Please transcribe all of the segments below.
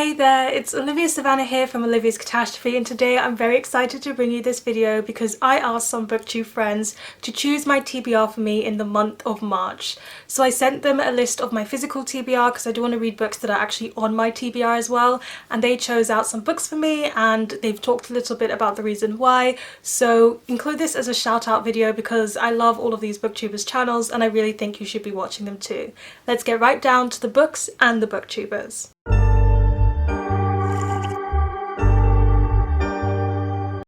Hey there, it's Olivia-Savannah here from Olivia's Catastrophe, and today I'm very excited to bring you this video because I asked some booktube friends to choose my TBR for me in the month of March. So I sent them a list of my physical TBR because I do want to read books that are actually on my TBR as well, and they chose out some books for me and they've talked a little bit about the reason why. So include this as a shout out video because I love all of these booktubers channels and I really think you should be watching them too. Let's get right down to the books and the booktubers.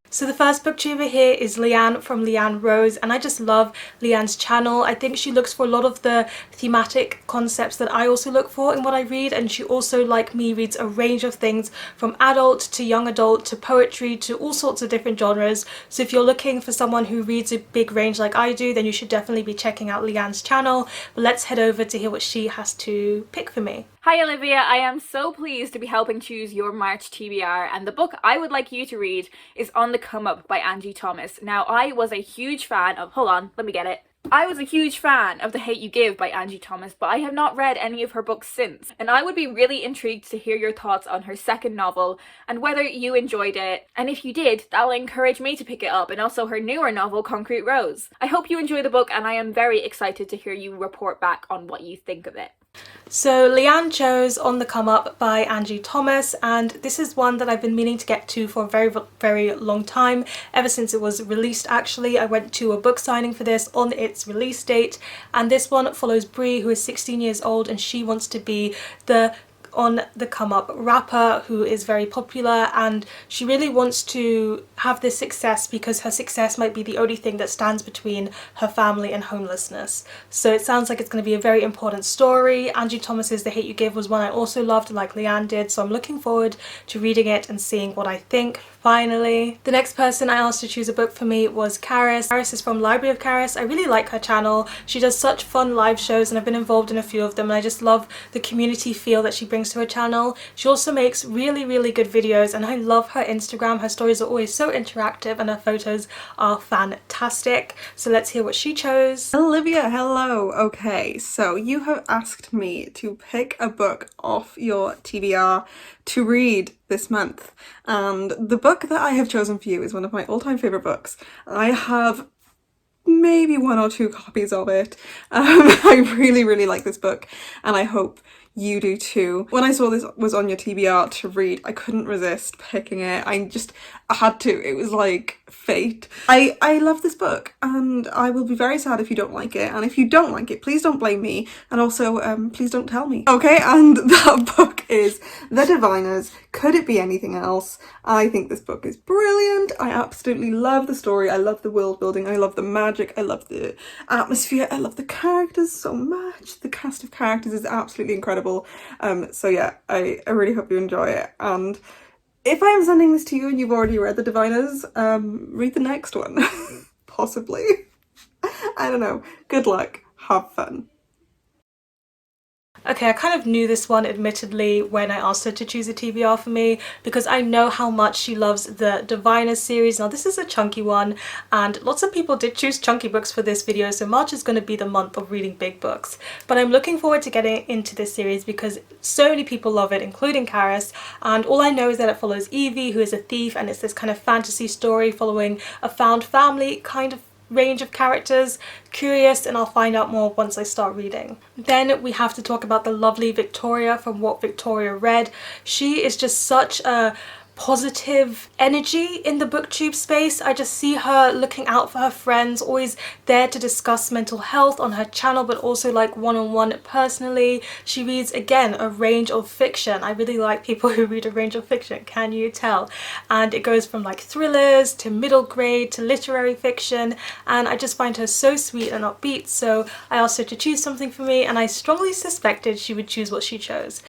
So the first booktuber here is Leanne from Leanne Rose, and I just love Leanne's channel. I think she looks for a lot of the thematic concepts that I also look for in what I read, and she also, like me, reads a range of things from adult to young adult to poetry to all sorts of different genres. So if you're looking for someone who reads a big range like I do, then you should definitely be checking out Leanne's channel. But let's head over to hear what she has to pick for me. Hi Olivia, I am so pleased to be helping choose your March TBR, and the book I would like you to read is On the Come Up by Angie Thomas. Now, I was a huge fan of, I was a huge fan of The Hate U Give by Angie Thomas, but I have not read any of her books since, and I would be really intrigued to hear your thoughts on her second novel and whether you enjoyed it, and if you did, that'll encourage me to pick it up, and also her newer novel Concrete Rose. I hope you enjoy the book, and I am very excited to hear you report back on what you think of it. So Leanne chose On the Come Up by Angie Thomas, and this is one that I've been meaning to get to for a very long time, ever since it was released actually. I went to a book signing for this on its release date, and this one follows Bray, who is 16 years old, and she wants to be the on the come up rapper who is very popular, and she really wants to have this success because her success might be the only thing that stands between her family and homelessness. So it sounds like it's going to be a very important story. Angie Thomas's The Hate U Give was one I also loved, like Leanne did, so I'm looking forward to reading it and seeing what I think. Finally, the next person I asked to choose a book for me was Caris. Caris is from Library of Caris. I really like her channel. She does such fun live shows and I've been involved in a few of them, and I just love the community feel that she brings to her channel. She also makes really good videos, and I love her Instagram. Her stories are always so interactive and her photos are fantastic. So let's hear what she chose. Olivia, hello. Okay, so you have asked me to pick a book off your TBR to read this month, and the book that I have chosen for you is one of my all-time favourite books. I have maybe 1 or 2 copies of it. I really like this book, and I hope you do too. When I saw this was on your TBR to read, I couldn't resist picking it. I had to. It was like fate. I love this book, and I will be very sad if you don't like it, and if you don't like it, please don't blame me, and also please don't tell me. Okay, and that book is The Diviners. Could it be anything else? I think this book is brilliant. I absolutely love the story. I love the world building. I love the magic. I love the atmosphere. I love the characters so much. The cast of characters is absolutely incredible. So yeah, I really hope you enjoy it, and if I am sending this to you and you've already read The Diviners, read the next one. Possibly. I don't know. Good luck. Have fun. Okay, I kind of knew this one admittedly when I asked her to choose a TBR for me because I know how much she loves the Diviners series. Now this is a chunky one, and lots of people did choose chunky books for this video, so March is going to be the month of reading big books. But I'm looking forward to getting into this series because so many people love it, including Caris, and all I know is that it follows Evie, who is a thief, and it's this kind of fantasy story following a found family kind of range of characters. Curious, and I'll find out more once I start reading. Then we have to talk about the lovely Victoria from What Victoria Read. She is just such a positive energy in the booktube space. I just see her looking out for her friends, always there to discuss mental health on her channel, but also like one-on-one personally. She reads, again, a range of fiction. I really like people who read a range of fiction, can you tell? And it goes from like thrillers to middle grade to literary fiction, and I just find her so sweet and upbeat, so I asked her to choose something for me, and I strongly suspected she would choose what she chose.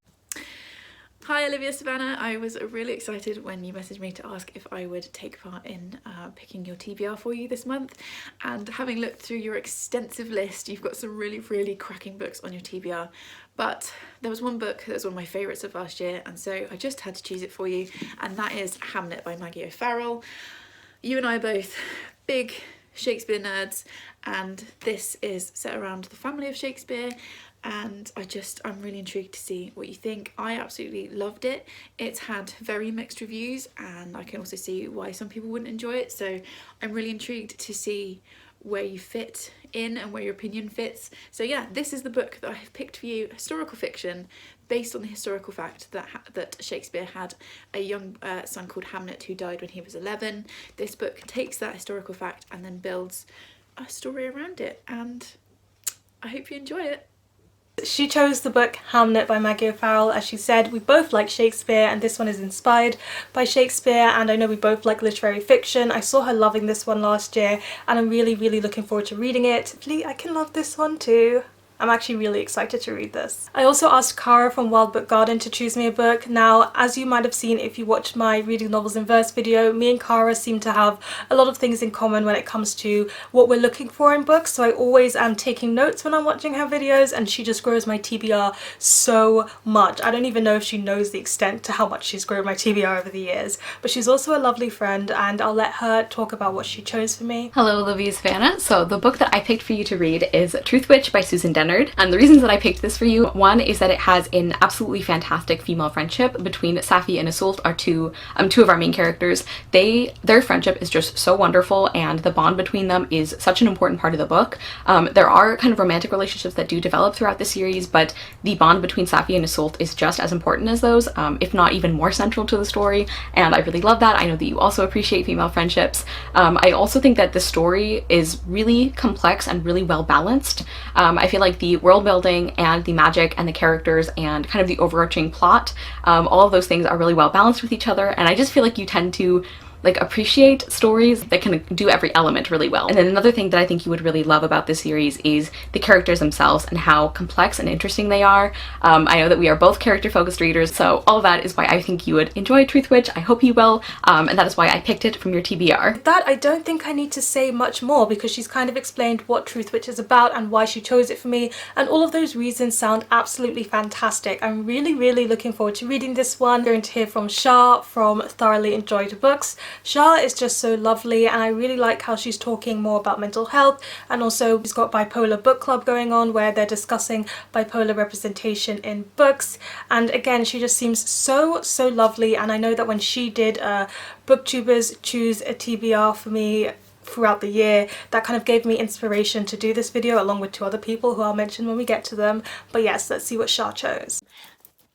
Hi Olivia-Savannah, I was really excited when you messaged me to ask if I would take part in picking your TBR for you this month, and having looked through your extensive list, you've got some really cracking books on your TBR, but there was one book that was one of my favourites of last year, and so I just had to choose it for you, and that is Hamnet by Maggie O'Farrell. You and I are both big Shakespeare nerds, and this is set around the family of Shakespeare, and I'm really intrigued to see what you think. I absolutely loved it. It's had very mixed reviews, and I can also see why some people wouldn't enjoy it, so I'm really intrigued to see where you fit in and where your opinion fits. So yeah, this is the book that I have picked for you, historical fiction based on the historical fact that Shakespeare had a young son called Hamnet who died when he was 11. This book takes that historical fact and then builds a story around it, and I hope you enjoy it. She chose the book Hamnet by Maggie. As she said, we both like Shakespeare, and this one is inspired by Shakespeare, and I know we both like literary fiction. I saw her loving this one last year, and I'm really looking forward to reading it. Hopefully I can love this one too. I'm actually really excited to read this. I also asked Cara from Wild Book Garden to choose me a book. Now, as you might have seen if you watched my reading novels in verse video, me and Cara seem to have a lot of things in common when it comes to what we're looking for in books, so I always am taking notes when I'm watching her videos, and she just grows my TBR so much. I don't even know if she knows the extent to how much she's grown my TBR over the years, but she's also a lovely friend, and I'll let her talk about what she chose for me. Hello, Olivia-Savannah. So the book that I picked for you to read is Truthwitch by Susan Dennard. And the reasons that I picked this for you, one is that it has an absolutely fantastic female friendship between Stephenie and Isolde, are two of our main characters. Their friendship is just so wonderful, and the bond between them is such an important part of the book. There are kind of romantic relationships that do develop throughout the series, but the bond between Stephenie and Isolde is just as important as those, if not even more central to the story, and I really love that. I know that you also appreciate female friendships. I also think that the story is really complex and really well balanced. I feel like the world building and the magic and the characters and kind of the overarching plot, all of those things are really well balanced with each other, and I just feel like you tend to appreciate stories that can do every element really well. And then another thing that I think you would really love about this series is the characters themselves and how complex and interesting they are. I know that we are both character focused readers, so all of that is why I think you would enjoy Truthwitch. I hope you will, and that is why I picked it from your TBR. With that, I don't think I need to say much more because she's kind of explained what Truthwitch is about and why she chose it for me, and all of those reasons sound absolutely fantastic. I'm really looking forward to reading this one. I'm going to hear from Shah from Thoroughly Enjoyed Books. Shah is just so lovely, and I really like how she's talking more about mental health, and also she's got Bipolar Book Club going on where they're discussing bipolar representation in books, and again she just seems so lovely. And I know that when she did Booktubers choose a TBR for me throughout the year, that kind of gave me inspiration to do this video along with two other people who I'll mention when we get to them. But yes, let's see what Shah chose.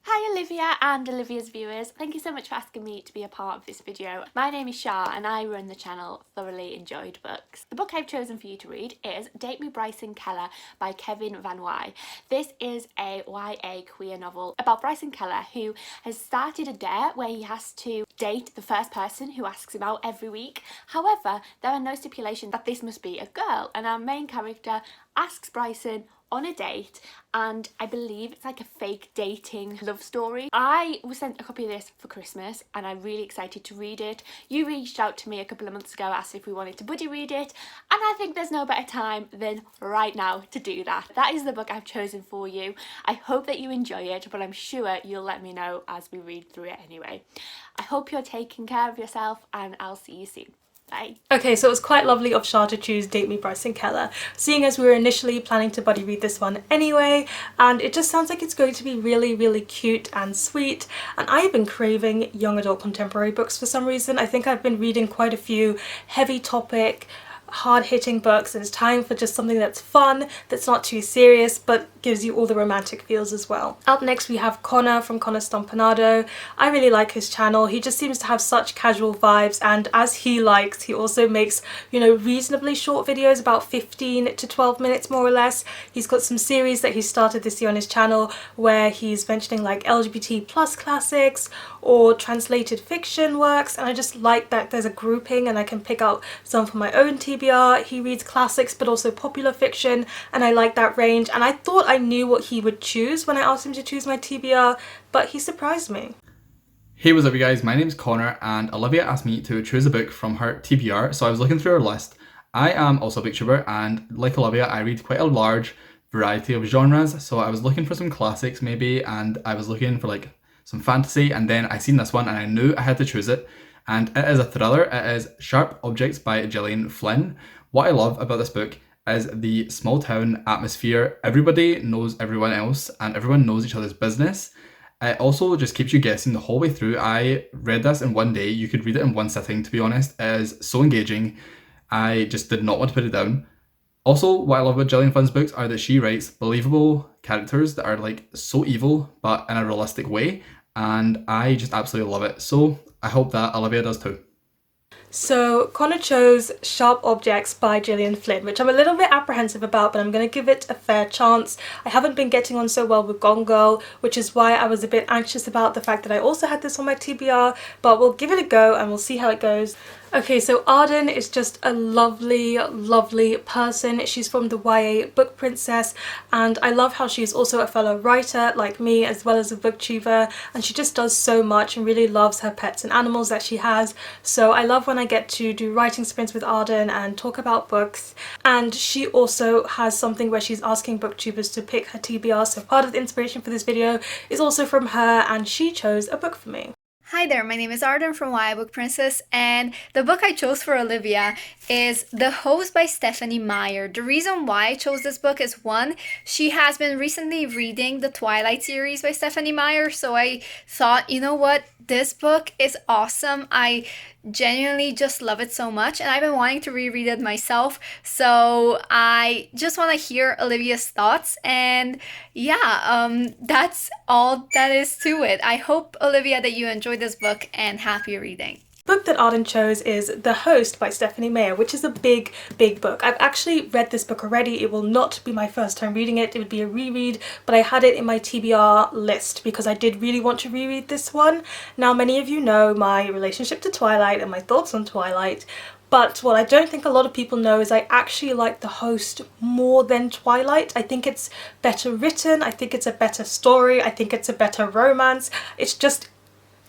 Hi Olivia and Olivia's viewers, thank you so much for asking me to be a part of this video. My name is Shah and I run the channel Thoroughly Enjoyed Books. The book I've chosen for you to read is Date Me Bryson Keller by Kevin Van Whye. This is a YA queer novel about Bryson Keller, who has started a dare where he has to date the first person who asks him out every week. However, there are no stipulations that this must be a girl, and our main character asks Bryson on a date, and I believe it's like a fake dating love story. I was sent a copy of this for Christmas and I'm really excited to read it. You reached out to me a couple of months ago, asked if we wanted to buddy read it, and I think there's no better time than right now to do that. That is the book I've chosen for you. I hope that you enjoy it, but I'm sure you'll let me know as we read through it anyway. I hope you're taking care of yourself, and I'll see you soon. Bye. Okay, so it was quite lovely of Shah to choose Date Me Bryson Keller, seeing as we were initially planning to buddy read this one anyway, and it just sounds like it's going to be really cute and sweet. And I've been craving young adult contemporary books for some reason. I think I've been reading quite a few heavy topic, hard-hitting books, and it's time for just something that's fun, that's not too serious, but gives you all the romantic feels as well. Up next we have Connor from Connor Stompanado. I really like his channel. He just seems to have such casual vibes, and as he likes, he also makes, you know, reasonably short videos, about 15 to 12 minutes more or less. He's got some series that he started this year on his channel where he's mentioning like LGBT plus classics or translated fiction works, and I just like that there's a grouping and I can pick out some for my own TBR. He reads classics but also popular fiction, and I like that range, and I thought I knew what he would choose when I asked him to choose my TBR, but he surprised me. Hey, what's up you guys, my name's Connor, and Olivia asked me to choose a book from her TBR, so I was looking through her list. I am also a booktuber, and like Olivia, I read quite a large variety of genres, so I was looking for some classics maybe, and I was looking for like some fantasy, and then I seen this one and I knew I had to choose it. And it is a thriller. It is Sharp Objects by Gillian Flynn. What I love about this book is the small town atmosphere. Everybody knows everyone else and everyone knows each other's business. It also just keeps you guessing the whole way through. I read this in one day. You could read it in one sitting, to be honest. It is so engaging. I just did not want to put it down. Also, what I love about Gillian Flynn's books are that she writes believable characters that are like so evil, but in a realistic way. And I just absolutely love it. So I hope that Olivia does too. So Connor chose Sharp Objects by Gillian Flynn, which I'm a little bit apprehensive about, but I'm going to give it a fair chance. I haven't been getting on so well with Gone Girl, which is why I was a bit anxious about the fact that I also had this on my TBR, but we'll give it a go and we'll see how it goes. Okay, so Arden is just a lovely, lovely person. She's from the YA Book Princess, and I love how she's also a fellow writer like me, as well as a booktuber, and she just does so much and really loves her pets and animals that she has. So I love when I get to do writing sprints with Arden and talk about books. And she also has something where she's asking booktubers to pick her TBR, so part of the inspiration for this video is also from her, and she chose a book for me. Hi there, my name is Arden from YA Book Princess, and the book I chose for Olivia is The Host by Stephenie Meyer. The reason why I chose this book is, one, she has been recently reading the Twilight series by Stephenie Meyer, so I thought, you know what, this book is awesome. I genuinely just love it so much, and I've been wanting to reread it myself, so I just want to hear Olivia's thoughts, and yeah, that's all that is to it. I hope, Olivia, that you enjoyed this book, and happy reading. The book that Arden chose is The Host by Stephenie Meyer, which is a big book. I've actually read this book already. It will not be my first time reading it. It would be a reread, but I had it in my TBR list because I did really want to reread this one. Now, many of you know my relationship to Twilight and my thoughts on Twilight, but what I don't think a lot of people know is I actually like The Host more than Twilight. I think it's better written. I think it's a better story. I think it's a better romance. It's just,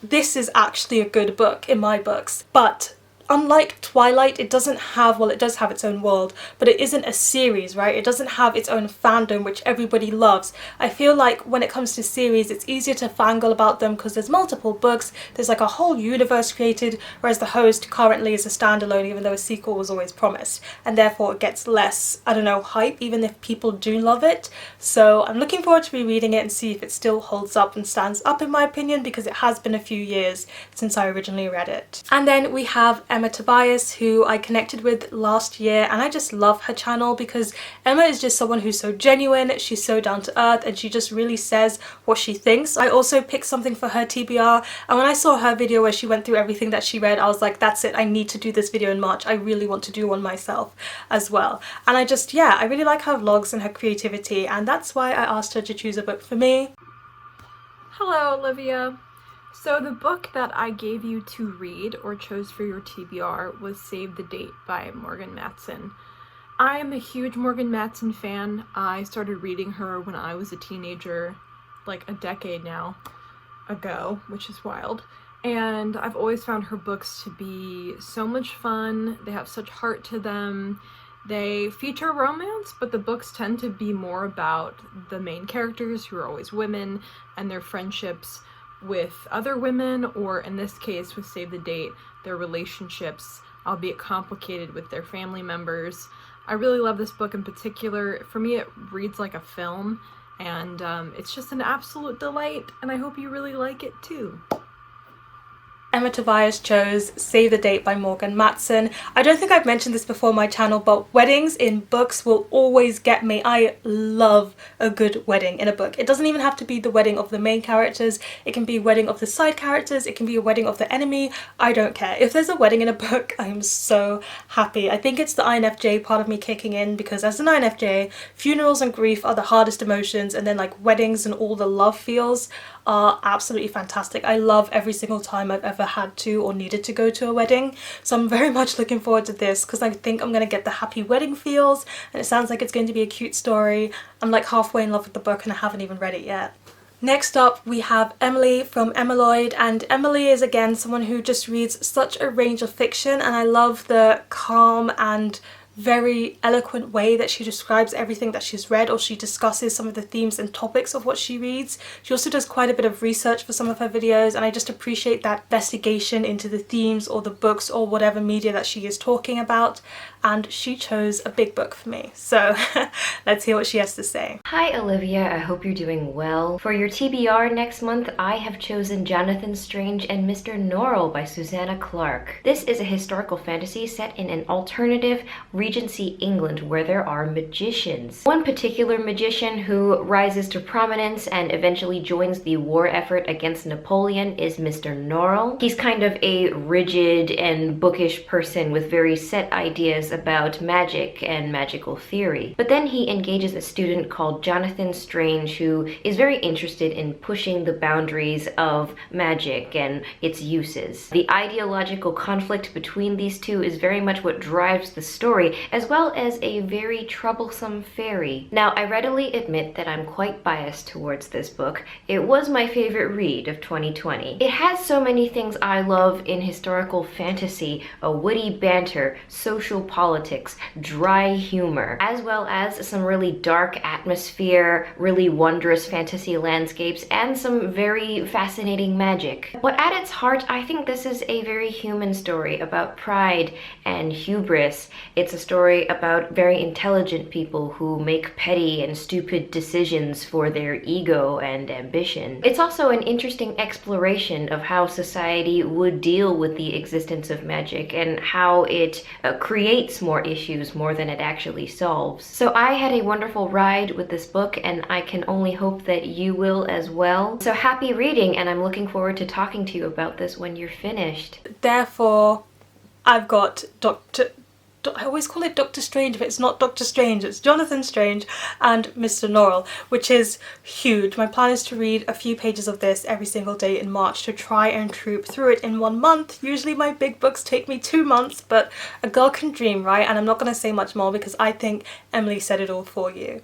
this is actually a good book in my books. But unlike Twilight, it doesn't have, well, it does have its own world, but it isn't a series, right? It doesn't have its own fandom, which everybody loves. I feel like when it comes to series, it's easier to fangirl about them because there's multiple books, there's like a whole universe created, whereas The Host currently is a standalone, even though a sequel was always promised, and therefore it gets less, I don't know, hype, even if people do love it. So I'm looking forward to rereading it and see if it still holds up and stands up, in my opinion, because it has been a few years since I originally read it. And then we have Emma Tobias, who I connected with last year, and I just love her channel because Emma is just someone who's so genuine, she's so down to earth, and she just really says what she thinks. I also picked something for her TBR, and when I saw her video where she went through everything that she read, I was like, that's it, I need to do this video in March. I really want to do one myself as well. And I just, yeah, I really like her vlogs and her creativity, and that's why I asked her to choose a book for me. Hello, Olivia. So the book that I gave you to read or chose for your TBR was Save the Date by Morgan Matson. I am a huge Morgan Matson fan. I started reading her when I was a teenager, like a decade now ago, which is wild. And I've always found her books to be so much fun. They have such heart to them. They feature romance, but the books tend to be more about the main characters, who are always women, and their friendships with other women, or in this case with Save the Date, their relationships, albeit complicated, with their family members. I really love this book in particular. For me, it reads like a film, and it's just an absolute delight, and I hope you really like it too. Emma Tobias chose Save the Date by Morgan Matson. I don't think I've mentioned this before on my channel, but weddings in books will always get me. I love a good wedding in a book. It doesn't even have to be the wedding of the main characters. It can be a wedding of the side characters. It can be a wedding of the enemy. I don't care. If there's a wedding in a book, I am so happy. I think it's the INFJ part of me kicking in, because as an INFJ, funerals and grief are the hardest emotions, and then like weddings and all the love feels are absolutely fantastic. I love every single time I've ever had to or needed to go to a wedding, so I'm very much looking forward to this because I think I'm going to get the happy wedding feels, and it sounds like it's going to be a cute story. I'm like halfway in love with the book and I haven't even read it yet. Next up we have Emily from Emeloid, and Emily is again someone who just reads such a range of fiction, and I love the calm and very eloquent way that she describes everything that she's read, or she discusses some of the themes and topics of what she reads. She also does quite a bit of research for some of her videos, and I just appreciate that investigation into the themes or the books or whatever media that she is talking about. and she chose a big book for me. So let's hear what she has to say. Hi Olivia, I hope you're doing well. For your TBR next month, I have chosen Jonathan Strange and Mr. Norrell by Susanna Clarke. This is a historical fantasy set in an alternative Regency England where there are magicians. One particular magician who rises to prominence and eventually joins the war effort against Napoleon is Mr. Norrell. He's kind of a rigid and bookish person with very set ideas about magic and magical theory. But then he engages a student called Jonathan Strange who is very interested in pushing the boundaries of magic and its uses. The ideological conflict between these two is very much what drives the story, as well as a very troublesome fairy. Now, I readily admit that I'm quite biased towards this book. It was my favorite read of 2020. It has so many things I love in historical fantasy: a witty banter, social politics, dry humor, as well as some really dark atmosphere, really wondrous fantasy landscapes, and some very fascinating magic. But at its heart, I think this is a very human story about pride and hubris. It's a story about very intelligent people who make petty and stupid decisions for their ego and ambition. It's also an interesting exploration of how society would deal with the existence of magic and how it creates more issues more than it actually solves. So I had a wonderful ride with this book, and I can only hope that you will as well. So happy reading, and I'm looking forward to talking to you about this when you're finished. Therefore, I've got I always call it Doctor Strange, but it's not Doctor Strange, it's Jonathan Strange and Mr. Norrell, which is huge. My plan is to read a few pages of this every single day in March to try and troop through it in 1 month. Usually my big books take me 2 months, but a girl can dream, right? And I'm not going to say much more because I think Emily said it all for you.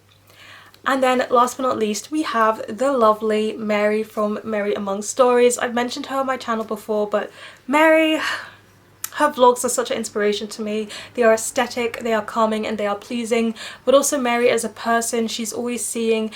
And then last but not least, we have the lovely Mary from Mary Among Stories. I've mentioned her on my channel before, but Mary, her vlogs are such an inspiration to me. They are aesthetic, they are calming, and they are pleasing. But also Mary as a person, she's always looking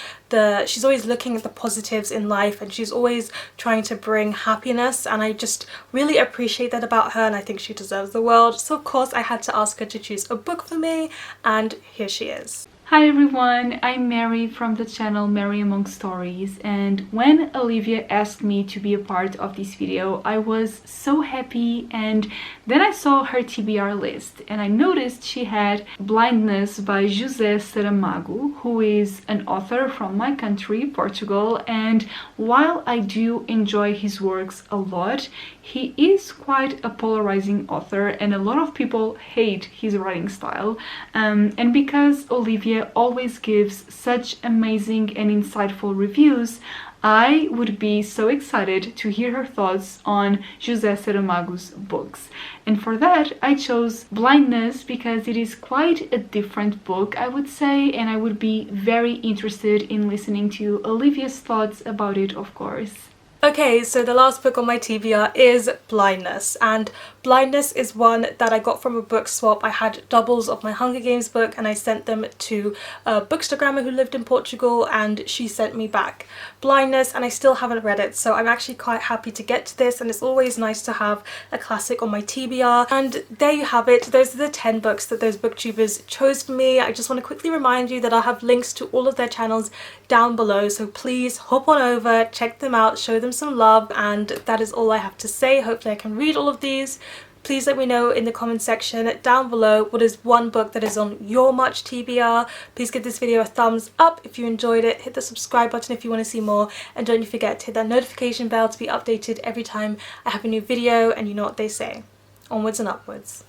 at the positives in life, and she's always trying to bring happiness, and I just really appreciate that about her, and I think she deserves the world. So of course I had to ask her to choose a book for me, and here she is. Hi everyone, I'm Mary from the channel Mary Among Stories, and when Olivia asked me to be a part of this video, I was so happy. And then I saw her TBR list and I noticed she had Blindness by José Saramago, who is an author from my country, Portugal, and while I do enjoy his works a lot, he is quite a polarizing author and a lot of people hate his writing style. And because Olivia always gives such amazing and insightful reviews, I would be so excited to hear her thoughts on José Saramago's books. And for that, I chose Blindness because it is quite a different book, I would say, and I would be very interested in listening to Olivia's thoughts about it, of course. Okay, so the last book on my TBR is Blindness, and Blindness is one that I got from a book swap. I had doubles of my Hunger Games book and I sent them to a bookstagrammer who lived in Portugal, and she sent me back Blindness, and I still haven't read it, so I'm actually quite happy to get to this, and it's always nice to have a classic on my TBR. And there you have it. Those are the 10 books that those booktubers chose for me. I just want to quickly remind you that I'll have links to all of their channels down below, so please hop on over, check them out, show them some love, and that is all I have to say. Hopefully I can read all of these. Please let me know in the comment section down below what is one book that is on your March TBR. Please give this video a thumbs up if you enjoyed it, hit the subscribe button if you want to see more, and don't forget to hit that notification bell to be updated every time I have a new video. And you know what they say, onwards and upwards.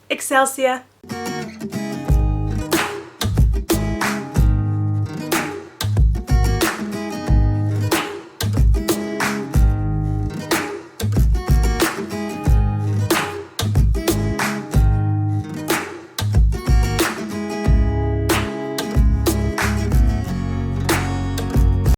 Excelsior!